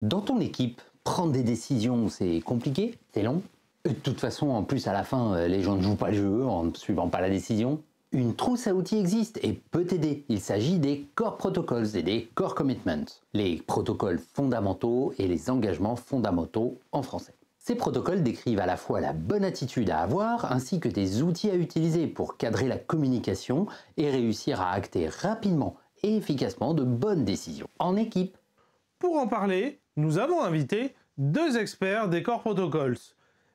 Dans ton équipe, prendre des décisions, c'est compliqué, c'est long. Et de toute façon, en plus, à la fin, les gens ne jouent pas le jeu en ne suivant pas la décision. Une trousse à outils existe et peut t'aider. Il s'agit des Core Protocols et des Core Commitments, les protocoles fondamentaux et les engagements fondamentaux en français. Ces protocoles décrivent à la fois la bonne attitude à avoir ainsi que des outils à utiliser pour cadrer la communication et réussir à acter rapidement et efficacement de bonnes décisions en équipe. Pour en parler, nous avons invité deux experts des Core Protocols.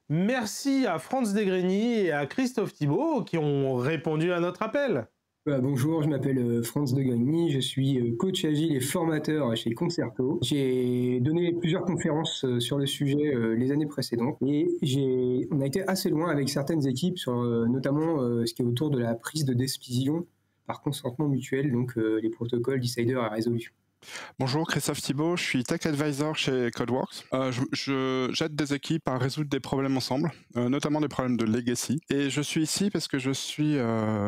Merci à Franz Degreny et à Christophe Thibault qui ont répondu à notre appel. Bonjour, je m'appelle Franz Degreny, je suis coach agile et formateur chez Concerto. J'ai donné plusieurs conférences sur le sujet les années précédentes et on a été assez loin avec certaines équipes sur notamment ce qui est autour de la prise de décision par consentement mutuel, donc les protocoles Decider et Resolution. Bonjour, Christophe Thibault, je suis Tech Advisor chez Codeworks. J'aide des équipes à résoudre des problèmes ensemble, notamment des problèmes de legacy. Et je suis ici parce que je suis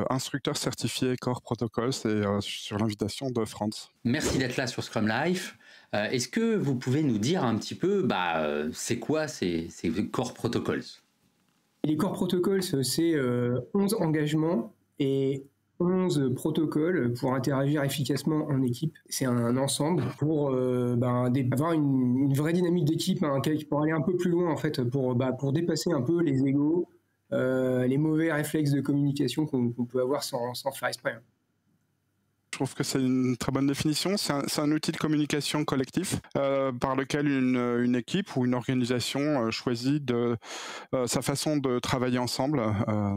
instructeur certifié Core Protocols et sur l'invitation de Franz. Merci d'être là sur Scrum Life. Est-ce que vous pouvez nous dire un petit peu, c'est quoi ces Core Protocols? Les Core Protocols, c'est 11 engagements et 11 protocoles pour interagir efficacement en équipe. C'est un ensemble pour avoir une vraie dynamique d'équipe, pour aller un peu plus loin en fait, pour dépasser un peu les égos, les mauvais réflexes de communication qu'on peut avoir sans faire exprès. Je trouve que c'est une très bonne définition. C'est un outil de communication collectif par lequel une équipe ou une organisation choisit sa façon de travailler ensemble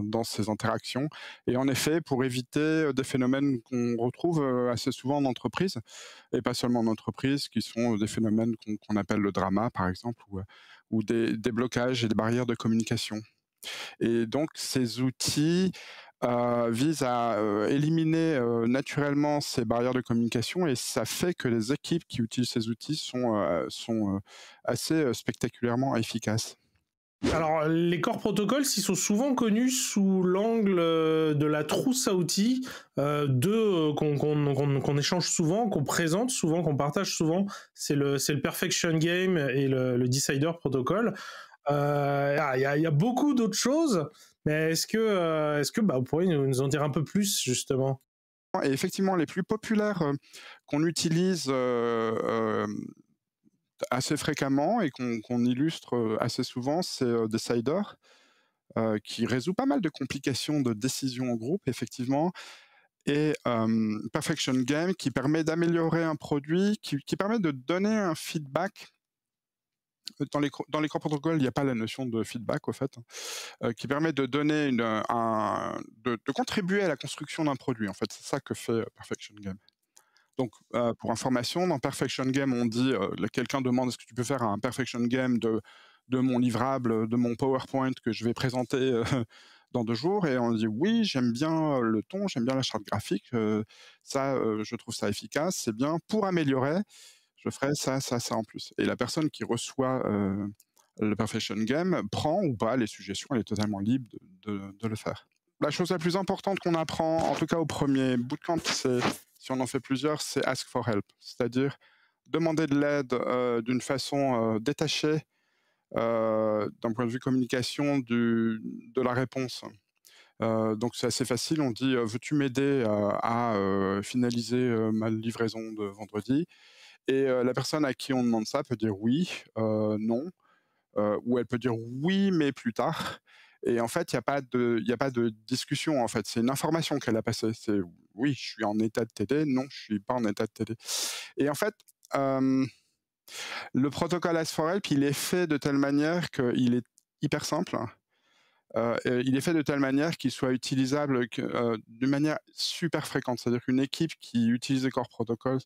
dans ses interactions. Et en effet, pour éviter des phénomènes qu'on retrouve assez souvent en entreprise, et pas seulement en entreprise, qui sont des phénomènes qu'on appelle le drama, par exemple, ou des blocages et des barrières de communication. Et donc, ces outils vise à éliminer naturellement ces barrières de communication et ça fait que les équipes qui utilisent ces outils sont assez spectaculairement efficaces. Alors, les Core Protocols, ils sont souvent connus sous l'angle de la trousse à outils, qu'on échange souvent, qu'on présente souvent, qu'on partage souvent. C'est le Perfection Game et le Decider Protocol. Il y a beaucoup d'autres choses, mais est-ce que vous pourriez nous en dire un peu plus, justement? Et effectivement, les plus populaires qu'on utilise assez fréquemment et qu'on illustre assez souvent, c'est Decider, qui résout pas mal de complications de décision en groupe, effectivement, et Perfection Game, qui permet d'améliorer un produit, qui permet de donner un feedback. Dans les Core Protocols, il n'y a pas la notion de feedback, au fait, qui permet de donner de contribuer à la construction d'un produit. En fait, c'est ça que fait Perfection Game. Donc, pour information, dans Perfection Game, on dit, quelqu'un demande est-ce que tu peux faire un Perfection Game de mon livrable, de mon PowerPoint que je vais présenter dans 2 jours, et on dit oui, j'aime bien le ton, j'aime bien la charte graphique, je trouve ça efficace, c'est bien. Pour améliorer, je ferai ça, ça, ça en plus. Et la personne qui reçoit le Perfection Game prend ou pas les suggestions, elle est totalement libre de le faire. La chose la plus importante qu'on apprend, en tout cas au premier bootcamp, c'est, si on en fait plusieurs, c'est ask for help. C'est-à-dire demander de l'aide d'une façon détachée d'un point de vue communication de la réponse. Donc c'est assez facile, on dit veux-tu m'aider à finaliser ma livraison de vendredi? Et la personne à qui on demande ça peut dire oui, non, ou elle peut dire oui, mais plus tard. Et en fait, il y a pas de discussion, en fait. C'est une information qu'elle a passée. C'est oui, je suis en état de t'aider, non, je suis pas en état de t'aider. Et en fait, le protocole Ask for Help, il est fait de telle manière qu'il est hyper simple. Il est fait de telle manière qu'il soit utilisable d'une manière super fréquente. C'est-à-dire qu'une équipe qui utilise les Core Protocols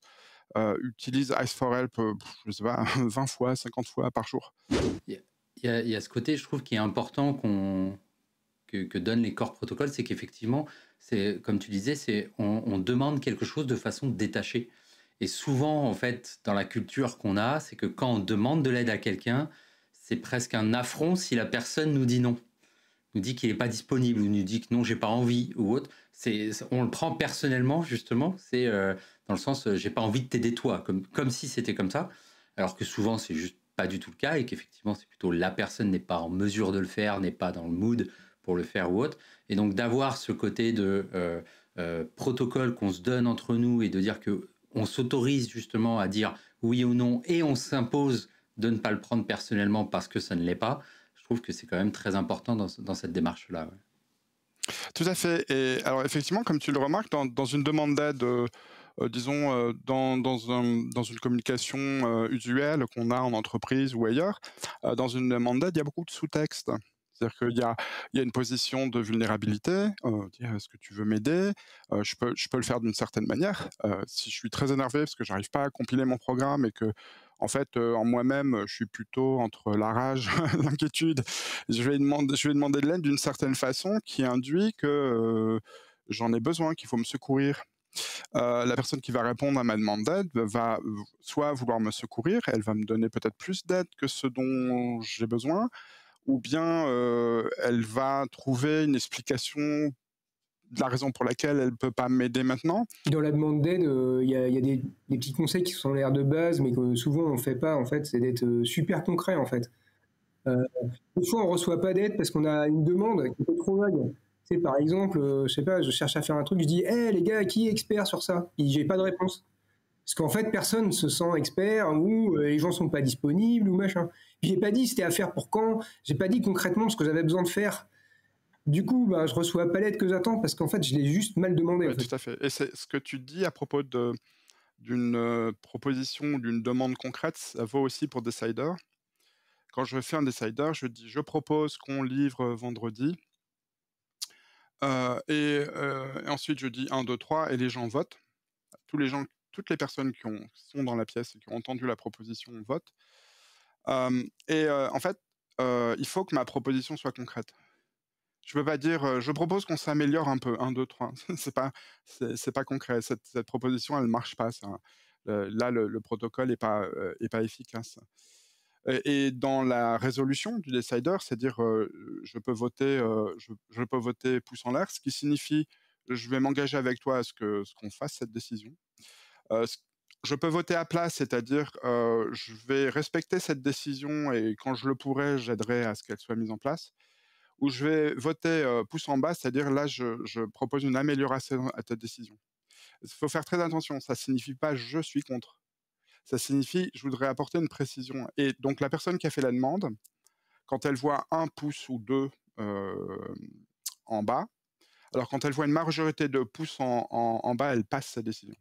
utilise Ask for Help, je sais pas, 20 fois, 50 fois par jour. Il y a ce côté, je trouve, qui est important que donnent les Core Protocols, c'est qu'effectivement, comme tu disais, on demande quelque chose de façon détachée. Et souvent, en fait, dans la culture qu'on a, c'est que quand on demande de l'aide à quelqu'un, c'est presque un affront si la personne nous dit non, nous dit qu'il n'est pas disponible, ou nous dit que non, j'ai pas envie, ou autre. On le prend personnellement, justement, c'est dans le sens, j'ai pas envie de t'aider toi, comme si c'était comme ça. alors que souvent c'est juste pas du tout le cas et qu'effectivement c'est plutôt la personne n'est pas en mesure de le faire, n'est pas dans le mood pour le faire ou autre. Et donc d'avoir ce côté de protocole qu'on se donne entre nous et de dire que on s'autorise justement à dire oui ou non et on s'impose de ne pas le prendre personnellement parce que ça ne l'est pas, je trouve que c'est quand même très important dans cette démarche-là. Ouais. Tout à fait. Et alors effectivement, comme tu le remarques, dans une demande d'aide, disons, dans une communication usuelle qu'on a en entreprise ou ailleurs, dans une demande d'aide, il y a beaucoup de sous-textes. C'est-à-dire qu'il y a une position de vulnérabilité, dire est-ce que tu veux m'aider, je peux le faire d'une certaine manière. Si je suis très énervé parce que j'arrive pas à compiler mon programme et que en fait, en moi-même, je suis plutôt entre la rage, l'inquiétude, je vais demander de l'aide d'une certaine façon qui induit que j'en ai besoin, qu'il faut me secourir. La personne qui va répondre à ma demande d'aide va soit vouloir me secourir, elle va me donner peut-être plus d'aide que ce dont j'ai besoin, ou bien elle va trouver une explication de la raison pour laquelle elle ne peut pas m'aider maintenant. Dans la demande d'aide, il y a des petits conseils qui sont l'air de base, mais que souvent on ne fait pas, en fait, c'est d'être super concret, en fait. Des fois, on ne reçoit pas d'aide parce qu'on a une demande qui est trop vague. Tu sais, par exemple, je sais pas, je cherche à faire un truc, je dis hey, les gars, qui est expert sur ça? Et j'ai pas de réponse. Parce qu'en fait, personne ne se sent expert ou les gens sont pas disponibles ou machin. Puis j'ai pas dit c'était à faire pour quand, j'ai pas dit concrètement ce que j'avais besoin de faire. Du coup, bah, je reçois pas l'aide que j'attends parce qu'en fait, je l'ai juste mal demandé. Oui, tout à fait. Et c'est ce que tu dis à propos d'une proposition ou d'une demande concrète, ça vaut aussi pour Decider. Quand je fais un Decider, je dis je propose qu'on livre vendredi. Et ensuite, je dis 1, 2, 3 et les gens votent. Toutes les personnes qui sont dans la pièce et qui ont entendu la proposition votent. En fait, il faut que ma proposition soit concrète. Je peux pas dire je propose qu'on s'améliore un peu, 1, 2, 3. C'est pas concret. Cette proposition, elle marche pas. Là, le protocole est pas efficace. Et dans la résolution du Decider, c'est-à-dire je peux voter pouce en l'air, ce qui signifie je vais m'engager avec toi à ce qu'on fasse cette décision. Je peux voter à plat, c'est-à-dire je vais respecter cette décision et quand je le pourrai, j'aiderai à ce qu'elle soit mise en place. Ou je vais voter pouce en bas, c'est-à-dire là, je propose une amélioration à ta décision. Il faut faire très attention, ça ne signifie pas je suis contre. Ça signifie je voudrais apporter une précision. Et donc la personne qui a fait la demande, quand elle voit 1 pouce ou 2 en bas, alors quand elle voit une majorité de pouces en bas, elle passe sa décision.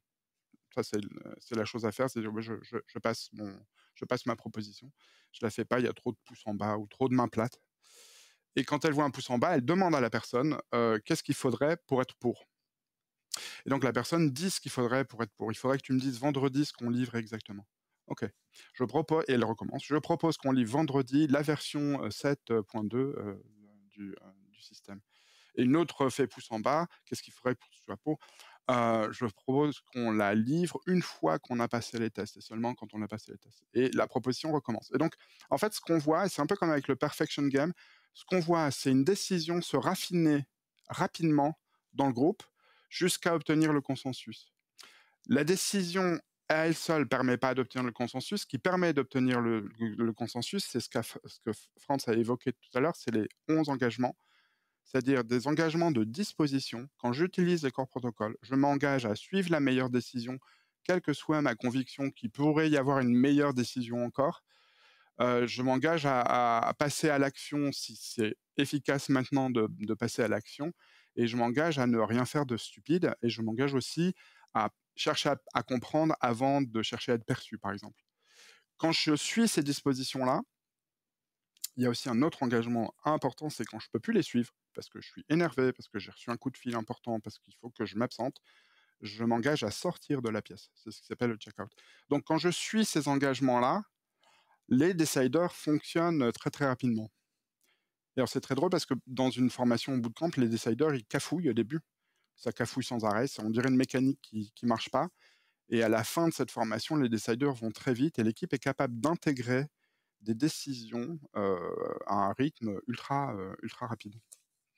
Ça, c'est la chose à faire, c'est dire je passe ma proposition. Je la fais pas, il y a trop de pouces en bas ou trop de mains plates. Et quand elle voit un pouce en bas, elle demande à la personne qu'est-ce qu'il faudrait pour être pour. Et donc la personne dit ce qu'il faudrait pour être pour. Il faudrait que tu me dises vendredi ce qu'on livre exactement. Ok. Je propose, et elle recommence, je propose qu'on livre vendredi la version 7.2 du système. Et une autre fait pouce en bas, qu'est-ce qu'il faudrait pour que ce soit pour je propose qu'on la livre une fois qu'on a passé les tests, et seulement quand on a passé les tests. Et la proposition recommence. Et donc, en fait, ce qu'on voit, et c'est un peu comme avec le Perfection Game, ce qu'on voit, c'est une décision se raffiner rapidement dans le groupe jusqu'à obtenir le consensus. La décision à elle seule ne permet pas d'obtenir le consensus. Ce qui permet d'obtenir le consensus, c'est ce que Franz a évoqué tout à l'heure, c'est les 11 engagements, c'est-à-dire des engagements de disposition. Quand j'utilise les corps protocoles, je m'engage à suivre la meilleure décision, quelle que soit ma conviction qu'il pourrait y avoir une meilleure décision encore. Je m'engage à passer à l'action si c'est efficace maintenant de passer à l'action, et je m'engage à ne rien faire de stupide, et je m'engage aussi à chercher à comprendre avant de chercher à être perçu, par exemple. Quand je suis ces dispositions-là, il y a aussi un autre engagement important, c'est quand je ne peux plus les suivre, parce que je suis énervé, parce que j'ai reçu un coup de fil important, parce qu'il faut que je m'absente, je m'engage à sortir de la pièce. C'est ce qui s'appelle le check-out. Donc quand je suis ces engagements-là, les deciders fonctionnent très très rapidement. Et alors c'est très drôle parce que dans une formation au bootcamp, les deciders, ils cafouillent au début. Ça cafouille sans arrêt, on dirait une mécanique qui ne marche pas. Et à la fin de cette formation, les deciders vont très vite et l'équipe est capable d'intégrer des décisions à un rythme ultra rapide.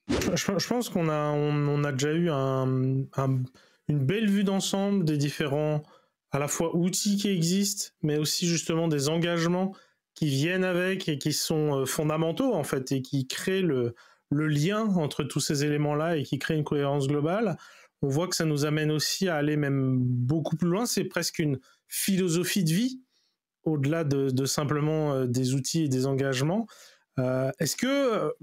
Je pense qu'on a déjà eu une belle vue d'ensemble des différents à la fois outils qui existent, mais aussi justement des engagements qui viennent avec et qui sont fondamentaux en fait et qui créent le lien entre tous ces éléments-là et qui créent une cohérence globale. On voit que ça nous amène aussi à aller même beaucoup plus loin. C'est presque une philosophie de vie au-delà de simplement des outils et des engagements. Est-ce que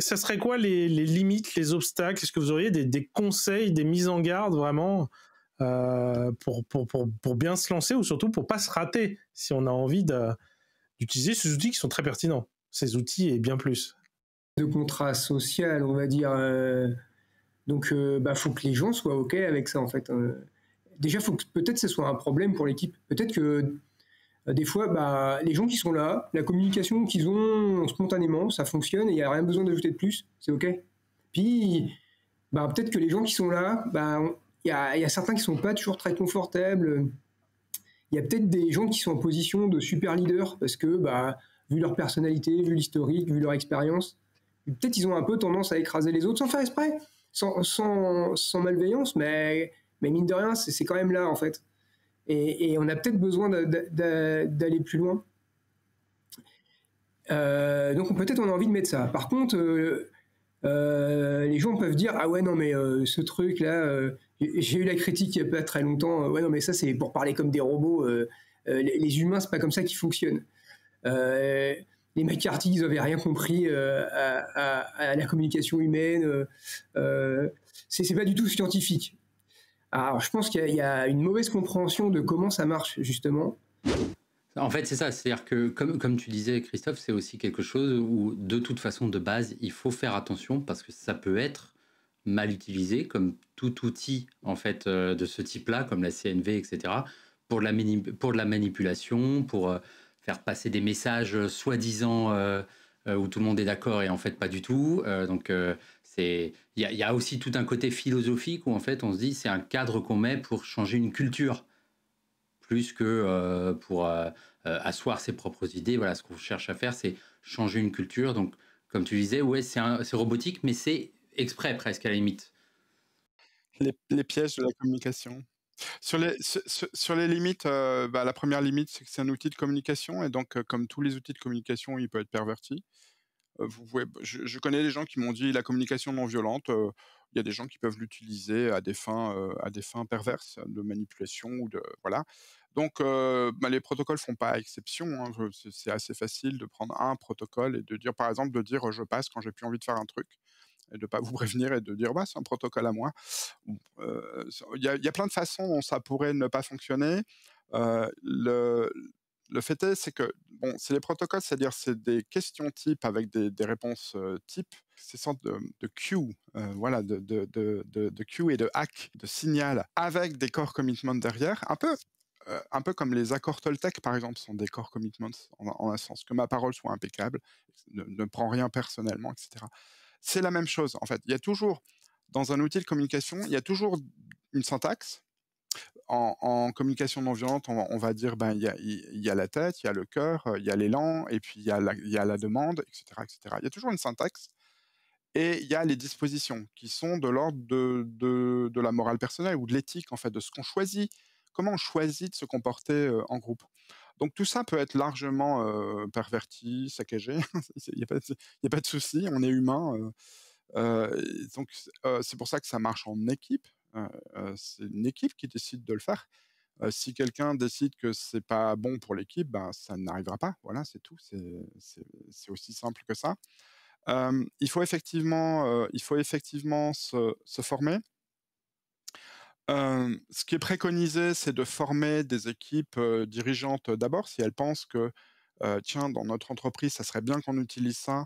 ça serait quoi les limites, les obstacles? Est-ce que vous auriez des conseils, des mises en garde vraiment pour bien se lancer ou surtout pour pas se rater si on a envie d'utiliser ces outils qui sont très pertinents, ces outils et bien plus? De contrat social, on va dire. Donc, faut que les gens soient OK avec ça, en fait. Déjà, faut que peut-être ce soit un problème pour l'équipe. Peut-être que des fois, les gens qui sont là, la communication qu'ils ont spontanément, ça fonctionne et il n'y a rien besoin d'ajouter de plus, c'est OK. Puis, peut-être que les gens qui sont là, il y a certains qui ne sont pas toujours très confortables. Il y a peut-être des gens qui sont en position de super leader parce que, vu leur personnalité, vu l'historique, vu leur expérience, peut-être ils ont un peu tendance à écraser les autres sans faire exprès, sans malveillance, mais mine de rien, c'est quand même là, en fait. Et on a peut-être besoin d'aller plus loin. Donc peut-être on a envie de mettre ça. Par contre, les gens peuvent dire ah ouais non mais ce truc là, j'ai eu la critique il n'y a pas très longtemps. Ouais non mais ça c'est pour parler comme des robots. Les humains c'est pas comme ça qu'ils fonctionnent. Les McCarthy ils n'avaient rien compris à la communication humaine. C'est pas du tout scientifique. Alors, je pense qu'il y a une mauvaise compréhension de comment ça marche, justement. En fait, c'est ça. C'est-à-dire que, comme tu disais, Christophe, c'est aussi quelque chose où, de toute façon, de base, il faut faire attention parce que ça peut être mal utilisé, comme tout outil, en fait, de ce type-là, comme la CNV, etc., pour de la manipulation, pour faire passer des messages soi-disant où tout le monde est d'accord et en fait pas du tout. Il y a aussi tout un côté philosophique où en fait on se dit c'est un cadre qu'on met pour changer une culture plus que pour asseoir ses propres idées. Voilà, ce qu'on cherche à faire, c'est changer une culture. Donc, comme tu disais, ouais, c'est robotique, mais c'est exprès presque à la limite. Les pièges de la communication. Sur les limites, la première limite, c'est que c'est un outil de communication et donc, comme tous les outils de communication, il peut être perverti. Je connais des gens qui m'ont dit la communication non violente. Il y a des gens qui peuvent l'utiliser à des fins perverses, de manipulation ou de voilà. Donc, les protocoles font pas exception. Hein. C'est assez facile de prendre un protocole et de dire, par exemple, je passe quand j'ai plus envie de faire un truc et de pas vous prévenir et de dire c'est un protocole à moi. Il y a plein de façons dont ça pourrait ne pas fonctionner. Le fait est, c'est que, c'est les protocoles, c'est-à-dire c'est des questions types avec des réponses types, ces sortes de queues, voilà, de queues et de hack, de signal, avec des core commitments derrière, un peu comme les accords Toltec, par exemple, sont des core commitments, en un sens, que ma parole soit impeccable, ne prends rien personnellement, etc. C'est la même chose, en fait. Il y a toujours, dans un outil de communication, il y a toujours une syntaxe. En communication non violente, on va dire, il y a la tête, il y a le cœur, il y a l'élan, et puis il y a la demande, etc., etc. Il y a toujours une syntaxe, et il y a les dispositions qui sont de l'ordre de la morale personnelle ou de l'éthique, en fait, de ce qu'on choisit, comment on choisit de se comporter en groupe. Donc tout ça peut être largement perverti, saccagé, il n'y a pas de souci, on est humain. Donc c'est pour ça que ça marche en équipe. C'est une équipe qui décide de le faire. Si quelqu'un décide que c'est pas bon pour l'équipe, ça n'arrivera pas. Voilà, c'est tout. C'est aussi simple que ça. Il faut effectivement se former. Ce qui est préconisé, c'est de former des équipes dirigeantes d'abord, si elles pensent que tiens, dans notre entreprise, ça serait bien qu'on utilise ça.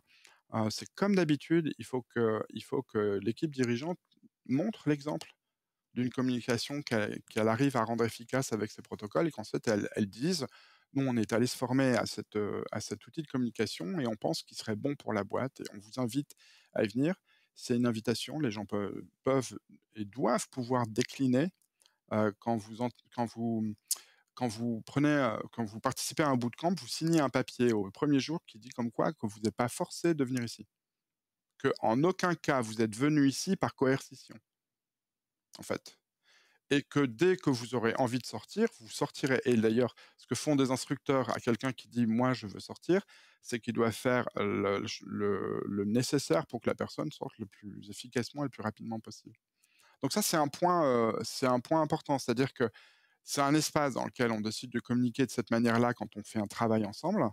C'est comme d'habitude, il faut que l'équipe dirigeante montre l'exemple d'une communication qu'elle arrive à rendre efficace avec ces protocoles et qu'ensuite elle dise nous, on est allé se former à cet outil de communication et on pense qu'il serait bon pour la boîte et on vous invite à y venir. C'est une invitation, les gens peuvent et doivent pouvoir décliner quand vous participez à un bootcamp, vous signez un papier au premier jour qui dit comme quoi que vous n'êtes pas forcé de venir ici. Que en aucun cas vous êtes venu ici par coercition, en fait. et que dès que vous aurez envie de sortir, vous sortirez. Et d'ailleurs, ce que font des instructeurs à quelqu'un qui dit « moi, je veux sortir », c'est qu'il doit faire le nécessaire pour que la personne sorte le plus efficacement et le plus rapidement possible. Donc ça, c'est un point important. C'est-à-dire que c'est un espace dans lequel on décide de communiquer de cette manière-là quand on fait un travail ensemble.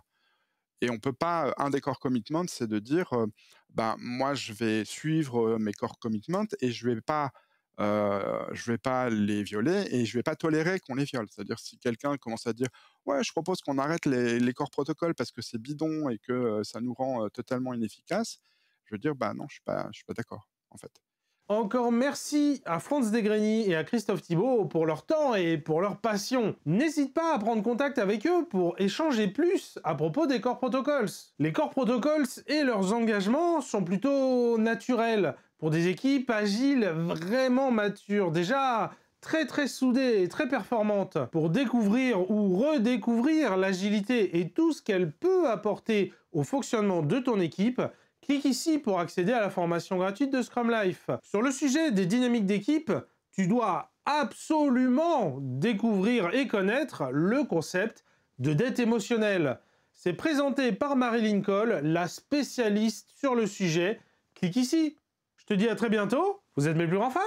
Et on peut pas, un des core commitments, c'est de dire, ben, moi, je vais suivre mes core commitments et je vais pas les violer et je vais pas tolérer qu'on les viole. C'est-à-dire si quelqu'un commence à dire, ouais, je propose qu'on arrête les core protocoles parce que c'est bidon et que ça nous rend totalement inefficaces, je veux dire, bah non, je suis pas d'accord, en fait. Encore merci à Franz Degreny et à Christophe Thibault pour leur temps et pour leur passion. N'hésite pas à prendre contact avec eux pour échanger plus à propos des Core Protocols. Les Core Protocols et leurs engagements sont plutôt naturels pour des équipes agiles vraiment matures, déjà très soudées et très performantes pour découvrir ou redécouvrir l'agilité et tout ce qu'elle peut apporter au fonctionnement de ton équipe. Clique ici pour accéder à la formation gratuite de Scrum Life. Sur le sujet des dynamiques d'équipe, tu dois absolument découvrir et connaître le concept de dette émotionnelle. C'est présenté par Marilyn Cole, la spécialiste sur le sujet. Clique ici. Je te dis à très bientôt. Vous êtes mes plus grands fans.